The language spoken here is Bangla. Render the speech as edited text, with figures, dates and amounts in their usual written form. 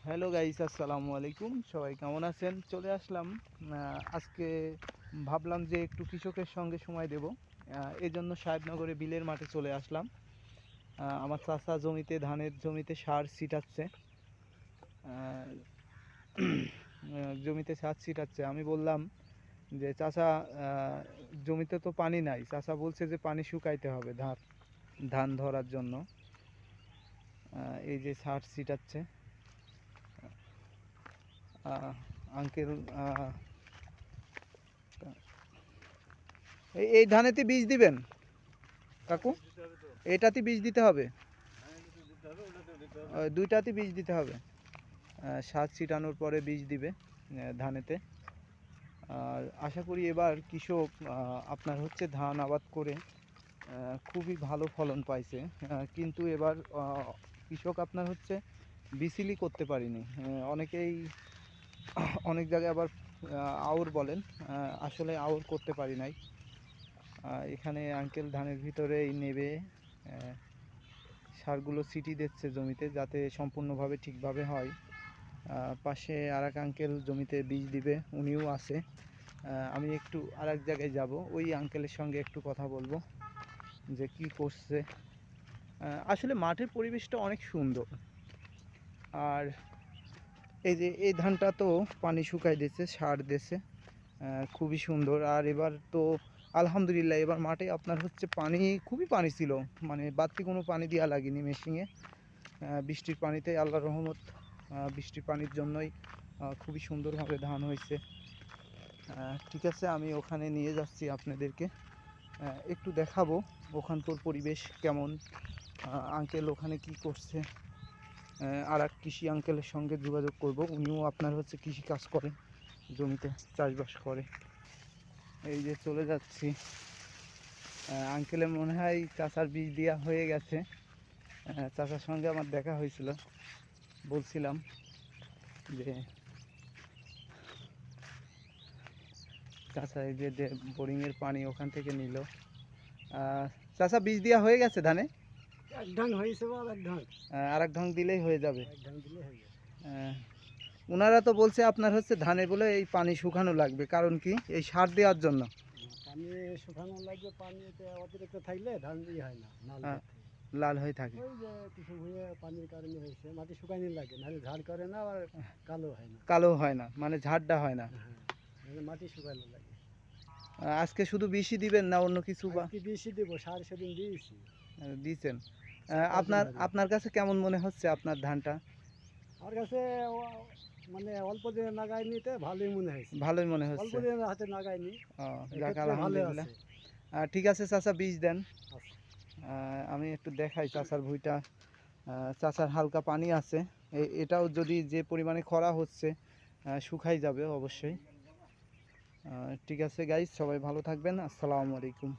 হ্যালো গাইস, আসসালামু আলাইকুম। সবাই কেমন আছেন? চলে আসলাম আজকে। ভাবলাম যে একটু কৃষকের সঙ্গে সময় দেব। এই জন্য সাহেবনগরে বিলের মাঠে চলে আসলাম। আমার চাচা জমিতে, ধানের জমিতে সার ছিটাচ্ছে। আহ, জমিতে সার ছিটাচ্ছে। আমি বললাম যে চাচা, জমিতে তো পানি নাই। চাচা বলছে যে পানি শুকাইতে হবে ধান ধরার জন্য। এই যে সার ছিটাচ্ছে আঙ্কেল। এই ধানেতে বীজ দিবেন কাকু? এটাতে বীজ দিতে হবে, দুইটাতে বীজ দিতে হবে। সার ছিটানোর পরে বীজ দিবে ধানেতে। আর আশা করি এবার কৃষক আপনার হচ্ছে ধান আবাদ করে খুবই ভালো ফলন পাইছে। কিন্তু এবার কৃষক আপনার হচ্ছে বিচিলি করতে পারিনি। অনেকেই অনেক জায়গায় আবার আউর বলেন, আসলে আউর করতে পারি নাই। এখানে আঙ্কেল ধানের ভিতরেই নেবে সারগুলো ছিটি দিচ্ছে জমিতে, যাতে সম্পূর্ণভাবে ঠিকভাবে হয়। পাশে আর এক আঙ্কেল জমিতে বীজ দিবে, উনিও আছে। আমি একটু আর এক জায়গায় যাব, ওই আঙ্কেলের সঙ্গে একটু কথা বলবো যে কি করছে। আসলে মাঠের পরিবেশটা অনেক সুন্দর। আর এই যে এই ধানটা তো পানি শুকাই দিয়েছে, সার দিয়েছে, খুবই সুন্দর। আর এবার তো আলহামদুলিল্লাহ এবার মাঠে আপনার হচ্ছে পানি, খুবই পানি ছিল, মানে বাড়তি কোনো পানি দেওয়া লাগেনি মেশিনে। বৃষ্টির পানিতে, আল্লাহর রহমত, বৃষ্টির পানির জন্যই খুবই সুন্দরভাবে ধান হয়েছে। ঠিক আছে, আমি ওখানে নিয়ে যাচ্ছি আপনাদেরকে, একটু দেখাবো ওখানকার পরিবেশ কেমন, আঙ্কেল ওখানে কি করছে। আর এক কৃষি আঙ্কেলের সঙ্গে যোগাযোগ করব, উনিও আপনার হচ্ছে কৃষি কাজ করেন, জমিতে চাষবাস করে। এই যে চলে যাচ্ছি। আঙ্কেলের মনে হয় চাষার বীজ দেওয়া হয়ে গেছে। চাচার সঙ্গে আমার দেখা হয়েছিল, বলছিলাম যে চাচা এই যে বোরিংয়ের পানি ওখান থেকে নিল। চাচা বীজ দেওয়া হয়ে গেছে ধানে? এক ঢং হয়েছে বা এক ঢং আর এক ঢং দিলেই হয়ে যাবে। এক ঢং দিলে হয়ে যাবে। ওনারা তো বলছে আপনার হচ্ছে ধানে বলে এই পানি শুকানো লাগবে, কারণ কি এই সার দেওয়ার জন্য। পানি শুকানো লাগবে, পানিতে অতিরিক্ত থাকলে ধান দিয়ে হয় না, নাল আহ, হয়ে থাকে। লাল হয়ে থাকে। ওই যে কিছু ভুঁয়ে পানির কারণে হয়েছে, মাটি শুকাইনি লাগে, নাহলে ঝাড় করে না, আর কালো হয় না। কালো হয় না, মানে ঝাড়টা হয় না। হ্যাঁ, নাহলে মাটি শুকানো লাগে। আজকে শুধু বিষই দিবেন না অন্য কিছু? বা আজকে বেশি দেবো, সার সেদিন দিয়েছি। দিয়েছেন? 4-5 দিন আপনার ধরে আপনার কাছে কেমন মনে হচ্ছে আপনার ধানটা? আমার কাছে মানে অল্প দিনে নাগাই নিতে ভালোই মনে হয়েছে। ভালোই মনে অল্প হচ্ছে। দিনের হাতে নাগাইনি, যাক এক্ষেত্রে ভালো আলহামদুলিল্লাহ। আছে। ঠিক আছে চাচা, বীজ দেন। আচ্ছা। আমি একটু দেখাই চাচার ভুঁইটা। চাচার হালকা পানি আছে। এটাও যদি যে পরিমাণে খরা হচ্ছে শুকাই যাবে অবশ্যই। ঠিক আছে গাইস, সবাই ভালো থাকবেন। আসসালামু আলাইকুম।